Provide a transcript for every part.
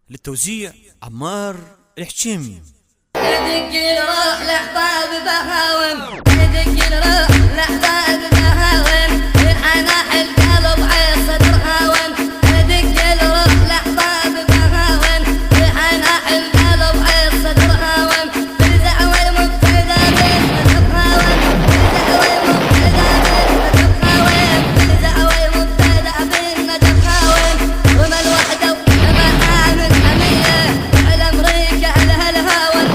للتوزيع عمار الحشيمي. يدق الروح لأحباب بهاون، يدق الروح لأحباب بهاون، يحنح القلب عيش صدر هاون، يدق الروح لأحباب بهاون، يحنح القلب عيش صدر هاون، بالدعوة المبتدى بالندب هاون، بالدعوة المبتدى بالندب هاون، بالدعوة المبتدى بالندب هاون، وما الوحدة وما عامل حمية على أمريكا لها الهاون.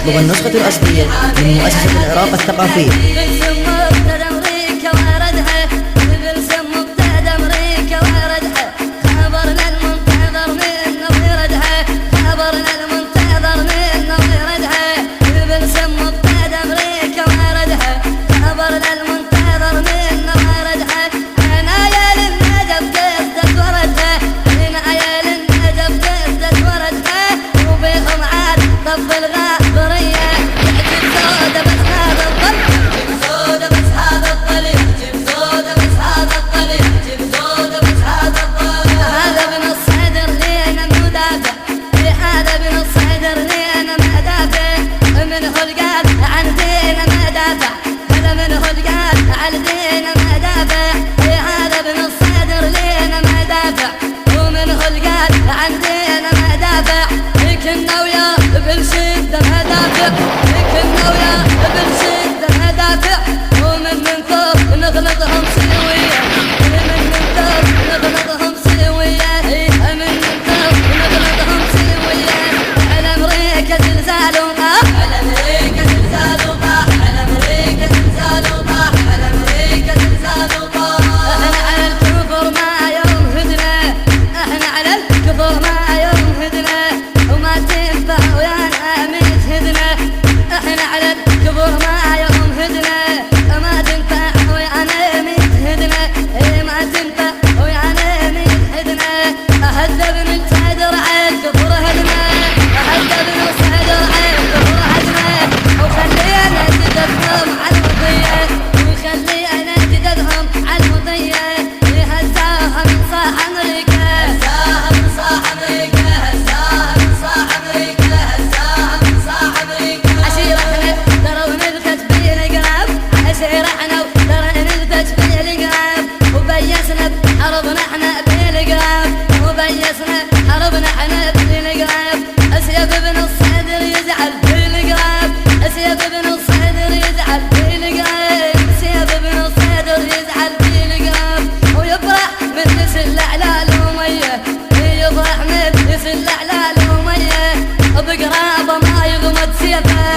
اطلب النسخة الأصلية من مؤسسة العراق الثقافية.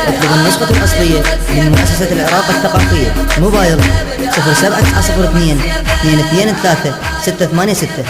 اطلب النسخة الأصلية من مؤسسة العراق الثقافية. موبايل 0792 223 686.